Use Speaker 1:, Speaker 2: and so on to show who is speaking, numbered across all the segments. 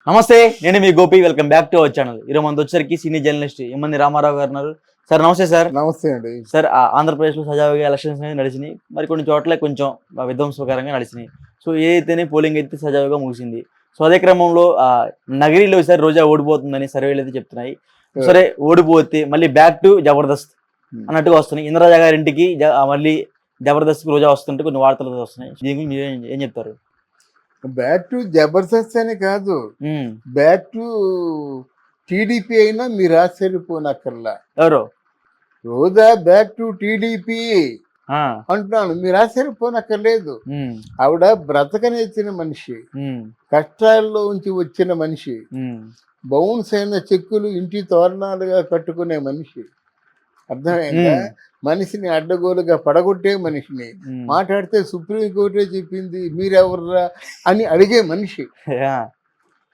Speaker 1: నమస్తే, నేను మీ Gopi. Welcome back to our channel. ఈరోజు మనతో వచ్చేసరికి సీనియర్ జర్నలిస్ట్ ఎమ్మంది రామారావు గారు ఉన్నారు. సార్ నమస్తే సార్.
Speaker 2: నమస్తే అండి.
Speaker 1: సార్, ఆంధ్రప్రదేశ్లో సజావుగా ఎలక్షన్స్ అనేది నడిచినాయి. మరి కొన్ని చోట్ల కొంచెం విధ్వంసకరంగా నడిచినాయి. సో ఏదైతేనే పోలింగ్ అయితే సజావుగా ముగిసింది. సో అదే క్రమంలో నగరిలో ఈసారి రోజా ఓడిపోతుందని సర్వేలు అయితే చెప్తున్నాయి. సరే, ఓడిపోతే మళ్ళీ బ్యాక్ టు జబర్దస్త్ అన్నట్టుగా వస్తున్నాయి. ఇంద్రరాజా గారింటికి మళ్ళీ జబర్దస్త్ రోజా వస్తుంటే కొన్ని వార్తలు వస్తున్నాయి. దీని గురించి మీరు ఏం చెప్తారు?
Speaker 2: బ్యాక్ టు జబర్దస్త్ అని కాదు, బ్యాక్ టు టీడీపీ అయినా మీరు ఆశ్చర్యపోనక్కర్లా.
Speaker 1: ఎవరు?
Speaker 2: రోజా బ్యాక్ టు టీడీపీ అంటున్నాను, మీరు ఆశ్చర్యపోనక్కర్లేదు. ఆవిడ బ్రతకనేచ్చిన మనిషి, కష్టాల్లో ఉంచి వచ్చిన మనిషి, బౌన్స్ అయిన చెక్కులు ఇంటి తోరణాలుగా కట్టుకునే మనిషి. అర్థమైందా? మనిషిని అడ్డగోలుగా పడగొట్టే మనిషిని, మాట్లాడితే సుప్రీంకోర్టే చెప్పింది మీరెవర్రా అని అడిగే మనిషి.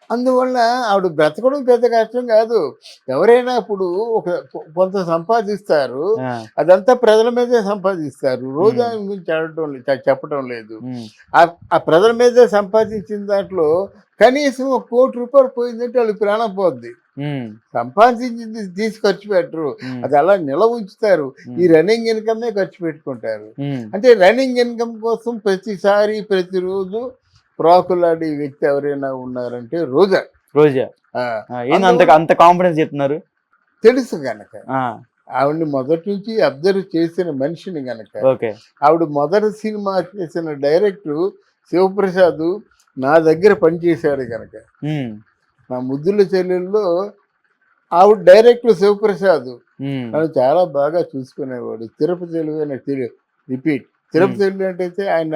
Speaker 2: అందువల్ల ఆవిడ బ్రతకడం పెద్ద కష్టం కాదు. ఎవరైనా ఇప్పుడు కొంత సంపాదిస్తారు, అదంతా ప్రజల మీదే సంపాదిస్తారు. రోజా గురించి చెప్పడం లేదు. ఆ ప్రజల మీదే సంపాదించిన దాంట్లో కనీసం ₹1,00,00,000 పోయిందంటే వాళ్ళు ప్రాణం పోద్ది. సంపాదించింది తీసి ఖర్చు పెట్టరు, అది అలా నిలవ ఉంచుతారు. ఈ రన్నింగ్ ఇన్కమ్ ఖర్చు పెట్టుకుంటారు. అంటే రన్నింగ్ ఇన్కమ్ కోసం ప్రతిసారి ప్రతిరోజు ప్రాకులాడే వ్యక్తి ఎవరైనా ఉన్నారంటే రోజా.
Speaker 1: అంత కాన్ఫిడెన్స్ చెప్తున్నారు.
Speaker 2: తెలుసు గనక, ఆవిడ్ని మొదటి నుంచి అబ్జర్వ్ చేసిన మనిషిని గనక. ఆవిడ మొదటి సినిమా చేసిన డైరెక్టర్ శివప్రసాద్ నా దగ్గర పనిచేశాడు గనక, నా ముద్దుల చెల్లెల్లో ఆవిడ డైరెక్టర్ శివప్రసాద్ నన్ను చాలా బాగా చూసుకునేవాడు. తిరుపతి తెలుగు నాకు రిపీట్ తిరుపతి తెలుగు అంటే ఆయన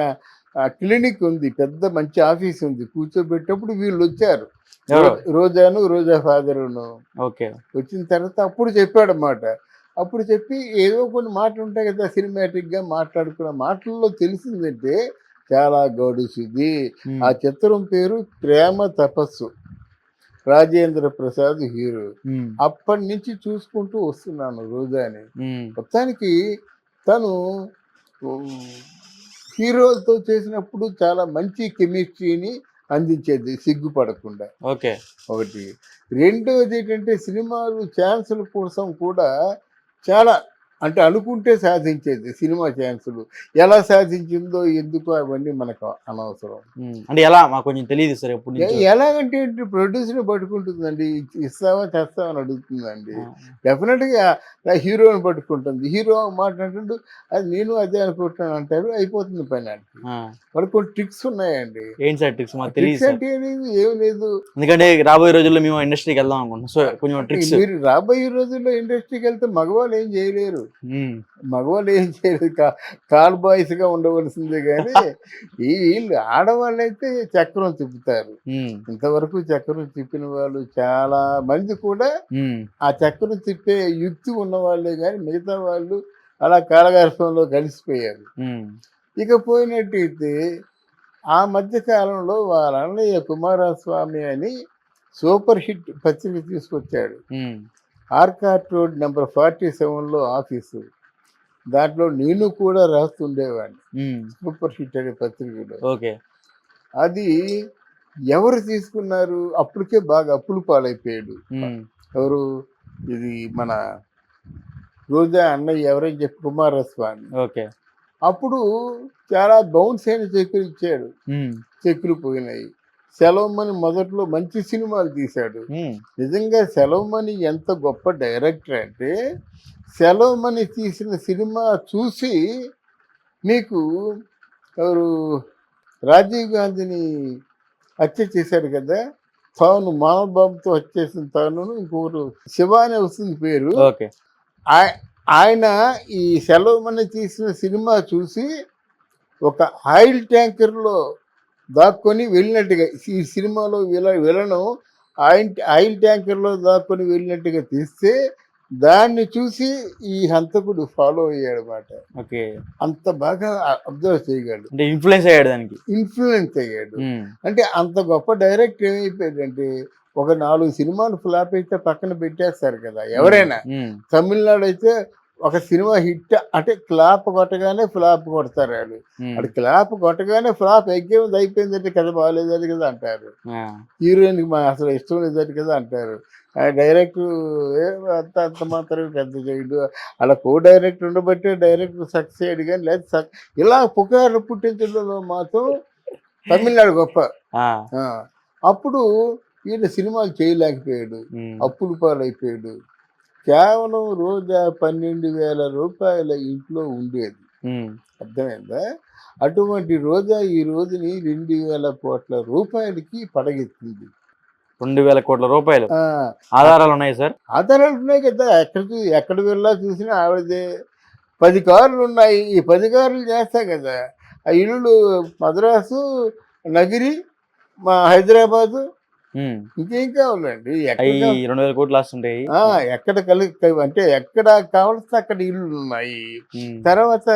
Speaker 2: క్లినిక్ ఉంది, పెద్ద మంచి ఆఫీస్ ఉంది. కూర్చోబెట్టేటప్పుడు వీళ్ళు వచ్చారు, రోజాను రోజా ఫాదరును. వచ్చిన తర్వాత అప్పుడు చెప్పాడన్నమాట. అప్పుడు చెప్పి ఏదో కొన్ని మాటలు ఉంటాయి కదా, సినిమాటిక్గా మాట్లాడుకున్న మాటల్లో తెలిసిందంటే చాలా గడుసుది. ఆ చిత్రం పేరు ప్రేమ తపస్సు, రాజేంద్ర ప్రసాద్ హీరో. అప్పటి నుంచి చూసుకుంటూ వస్తున్నాను రోజాని. మొత్తానికి తను హీరోలతో చేసినప్పుడు చాలా మంచి కెమిస్ట్రీని అందించేది సిగ్గుపడకుండా. ఒకటి. రెండవది ఏంటంటే సినిమాలు ఛాన్సుల కోసం కూడా చాలా అంటే అనుకుంటే సాధించేది. సినిమా ఛాన్సులు ఎలా సాధించిందో ఎందుకు అవన్నీ మనకు అనవసరం.
Speaker 1: అంటే ఎలా మాకు కొంచెం తెలియదు సార్.
Speaker 2: ఎలాగంటే ప్రొడ్యూసర్ని పట్టుకుంటుందండి, ఇస్తావా చేస్తావా అని అడుగుతుందండి. డెఫినెట్గా హీరోని పట్టుకుంటుంది. హీరో మాట్లాడుతుంటూ అది నేను అదే అనుకుంటున్నాను అంటారు, అయిపోతుంది పని. అంటే వాళ్ళకి కొన్ని ట్రిక్స్ ఉన్నాయండి.
Speaker 1: ఏంటి సార్ ట్రిక్స్? మాకు తెలియదు
Speaker 2: అంటే ఏం లేదు.
Speaker 1: ఎందుకంటే రాబోయే రోజుల్లో మేము ఇండస్ట్రీకి వెళ్దాం అనుకుంటున్నాం. సో కొంచెం ట్రిక్స్.
Speaker 2: మీరు రాబోయే రోజుల్లో ఇండస్ట్రీకి వెళ్తే మగవాళ్ళు ఏం చేయలేరు. మగవాళ్ళు ఏం చేయలేదు, కాల్ బాయ్స్ గా ఉండవలసిందే. కానీ వీళ్ళు ఆడవాళ్ళు అయితే చక్రం తిప్పుతారు. ఇంతవరకు చక్రం తిప్పిన వాళ్ళు చాలా మంది కూడా ఆ చక్రం తిప్పే యుక్తి ఉన్న వాళ్ళే, కానీ మిగతా వాళ్ళు అలా కాలగర్భంలో కలిసిపోయారు. ఇక పోయినట్టయితే ఆ మధ్య కాలంలో వాళ్ళ అన్నయ్య కుమారస్వామి అని సూపర్ హిట్ పత్రిక తీసుకొచ్చాడు. ఆర్కాట్ రోడ్ నెంబర్ 47లో ఆఫీసు. దాంట్లో నేను కూడా రాస్తుండేవాడిని, సూపర్ హిట్ అనే పత్రికలో. అది ఎవరు తీసుకున్నారు? అప్పటికే బాగా అప్పులు పాలైపోయాడు. ఎవరు? ఇది మన రోజా అన్నయ్య ఎవరైనా చెప్పి కుమారస్వామి. అప్పుడు చాలా బౌన్స్ అయిన చెక్కులు ఇచ్చాడు, చెక్కులు పోయినాయి. సెలవుమణి మొదట్లో మంచి సినిమాలు తీశాడు. నిజంగా సెలవుమణి ఎంత గొప్ప డైరెక్టర్ అంటే, సెలవుమణి తీసిన సినిమా చూసి మీకు ఎవరు రాజీవ్ గాంధీని హత్య చేశాడు కదా, తాను మానవబాబుతో హత్య చేసిన తాను, ఇంకొకరు శివ అనే వస్తుంది పేరు. ఆయన ఈ సెలవుమణి తీసిన సినిమా చూసి ఒక ఆయిల్ ట్యాంకర్లో దాక్కొని వెళ్ళినట్టుగా, ఈ సినిమాలో విలను ఆయిల్ ట్యాంకర్లో దాక్కొని వెళ్ళినట్టుగా తీస్తే దాన్ని చూసి ఈ హంతకుడు ఫాలో అయ్యాడు అన్నమాట. అంత బాగా అబ్జర్వ్ చేయగలడు, ఇన్ఫ్లుయెన్స్ అయ్యాడు. అంటే అంత గొప్ప డైరెక్టర్ ఏమైపోయాడంటే, ఒక 4 సినిమాలు ఫ్లాప్ అయితే పక్కన పెట్టేస్తారు కదా ఎవరైనా. తమిళనాడు అయితే ఒక సినిమా హిట్ అంటే క్లాప్ కొట్టగానే ఫ్లాప్ కొడతారు వాళ్ళు. అది క్లాప్ కొట్టగానే ఫ్లాప్ ఎగ్గేది అయిపోయిందంటే కథ బాగాలేదని కదా అంటారు. హీరోయిన్కి మా అసలు ఇష్టం లేదని కదా అంటారు. డైరెక్ట్ అంత అంత మాత్రం పెద్ద చేయడు. అలా కో డైరెక్టర్ ఉండబట్టే డైరెక్టర్ సక్సెస్ అయ్యాడు కానీ లేదా ఇలా పుకార్లు పుట్టించడంలో మాత్రం తమిళనాడు గొప్ప. అప్పుడు ఈయన సినిమాలు చేయలేకపోయాడు, అప్పుల పాలైపోయాడు. కేవలం రోజా 12,000 రూపాయల ఇంట్లో ఉండేది. అర్థమైందా? అటువంటి రోజా ఈ రోజుని 2,000 కోట్ల రూపాయలకి పడగెత్తింది.
Speaker 1: 2,000 కోట్ల రూపాయలు ఆధారాలు ఉన్నాయి సార్.
Speaker 2: ఆధారాలు ఉన్నాయి కదా, ఎక్కడ వెళ్ళా చూసినా ఆవిడదే. 10 కార్లు ఉన్నాయి. ఈ 10 కార్లు చేస్తా కదా. ఆ ఇల్లు మద్రాసు, నగిరి, మా హైదరాబాదు, ఇంకేం కావాలండి?
Speaker 1: 2,000 కోట్లు వస్తుంటాయి.
Speaker 2: ఎక్కడ అంటే ఎక్కడ కావాల్సి అక్కడ ఇల్లు ఉన్నాయి. తర్వాత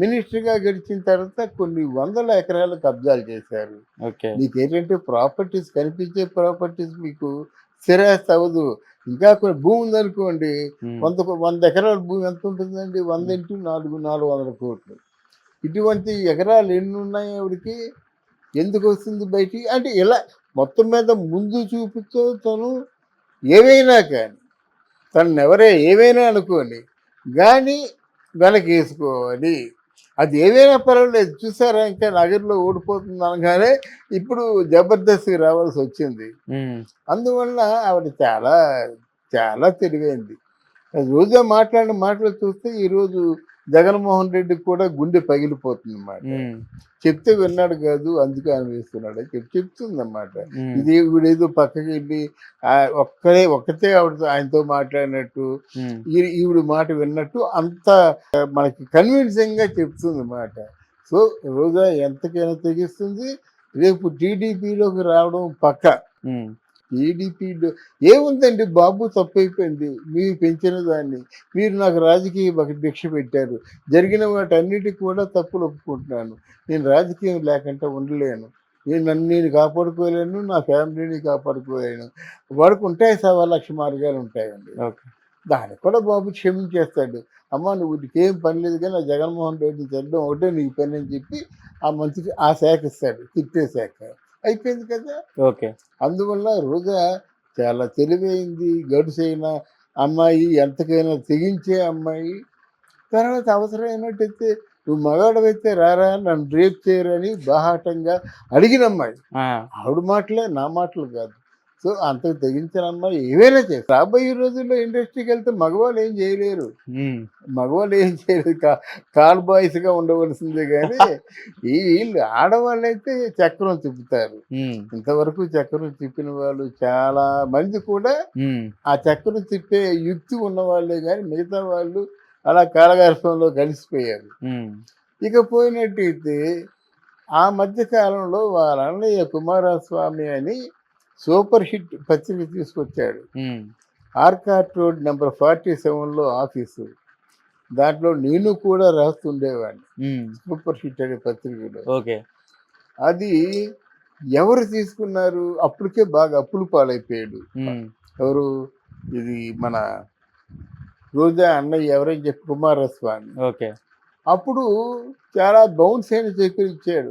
Speaker 2: మినిస్టర్గా గడిచిన తర్వాత కొన్ని వందల ఎకరాలు కబ్జాలు చేశారు. మీకేంటంటే ప్రాపర్టీస్, కనిపించే ప్రాపర్టీస్ మీకు స్థిరాస్తి అవ్వదు. ఇంకా కొన్ని భూమి ఉందనుకోండి, 100 ఎకరాల భూమి ఎంత ఉంటుందండి? 100 × 400 కోట్లు. ఇటువంటి ఎకరాలు ఎన్ని ఉన్నాయి ఆవిడకి? ఎందుకు వస్తుంది బయటికి? అంటే ఇలా మొత్తం మీద ముందు చూపుతో తను ఏవైనా కానీ, తను ఏవైనా అనుకోని కానీ వెనకేసుకోవాలి. అది ఏవైనా పర్వాలేదు. చూసారా, ఇంకా నగర్లో ఓడిపోతుంది అనగానే ఇప్పుడు జబర్దస్త్కి రావాల్సి వచ్చింది. అందువల్ల ఆవిడ చాలా చాలా తెలివైంది. రోజా మాట్లాడిన మాటలు చూస్తే ఈరోజు జగన్మోహన్ రెడ్డికి కూడా గుండె పగిలిపోతుంది అన్నమాట. చెప్తే విన్నాడు కాదు, అందుకే ఆయన వేస్తున్నాడు అని చెప్తుంది అన్నమాట. ఇది ఈవిడేదో పక్కకి వెళ్ళి ఒక్కతే ఆయనతో మాట్లాడినట్టు, ఈవిడ మాట విన్నట్టు అంత మనకి కన్విన్సింగ్ గా చెప్తుంది అన్నమాట. సో రోజా ఎంతకైనా తెగిస్తుంది. రేపు టీడీపీలోకి రావడం పక్క. టీడీపీలో ఏముందండి బాబు, తప్పైపోయింది. మీరు పెంచిన దాన్ని, మీరు నాకు రాజకీయ భిక్ష పెట్టారు. జరిగిన వాటన్నిటికి కూడా తప్పులు ఒప్పుకుంటున్నాను. నేను రాజకీయం లేకుండా ఉండలేను. నేను కాపాడుకోలేను, నా ఫ్యామిలీని కాపాడుకోలేను. వాడికి ఉంటాయి 1,00,000 మార్గాలు ఉంటాయండి. దానికి కూడా బాబు క్షమించేస్తాడు. అమ్మ నువ్వు నీకేం పని లేదు కానీ ఆ జగన్మోహన్ రెడ్డి చెడ్డం ఒకటే నీకు పని అని చెప్పి ఆ మంత్రికి ఆ శాఖ ఇస్తాడు, తిట్టే శాఖ. అయిపోయింది కదా. అందువల్ల రోజా చాలా తెలివైంది, గడుసైన అమ్మాయి, ఎంతకైనా తెగించే అమ్మాయి. తర్వాత అవసరమైనట్టయితే నువ్వు మగాడవైతే రారా, నన్ను రేప్ చేయరని బాహాటంగా అడిగిన అమ్మాయి. ఆవిడ మాటలే, నా మాటలు కాదు. సో అంతకు తెగించిన అమ్మాయి ఏవైనా చేస్తారు. రాబోయే రోజుల్లో ఇండస్ట్రీకి వెళ్తే మగవాళ్ళు ఏం చేయలేరు. కాల్ బాయ్స్గా ఉండవలసిందే కానీ వీళ్ళు ఆడవాళ్ళు అయితే చక్రం తిప్పుతారు. ఇంతవరకు చక్రం తిప్పిన వాళ్ళు చాలా మంది కూడా ఆ చక్రం తిప్పే యుక్తి ఉన్న వాళ్ళే కానీ మిగతా వాళ్ళు అలా కాలగర్భంలో కలిసిపోయారు. ఇక పోయినట్టయితే ఆ మధ్య కాలంలో వాళ్ళ అన్నయ్య కుమారస్వామి అని సూపర్ హిట్ పత్రిక తీసుకొచ్చాడు. ఆర్కాట్ రోడ్ నెంబర్ 47లో ఆఫీసు. దాంట్లో నేను కూడా రాస్తుండేవాడిని, సూపర్ హిట్ అనే పత్రికలో. అది ఎవరు తీసుకున్నారు? అప్పటికే బాగా అప్పులు పాలైపోయాడు. ఎవరు? ఇది మన రోజా అన్నయ్య ఎవరైనా చెప్పి కుమారస్వామి. అప్పుడు చాలా బౌన్స్ అయిన చెక్కులు ఇచ్చాడు.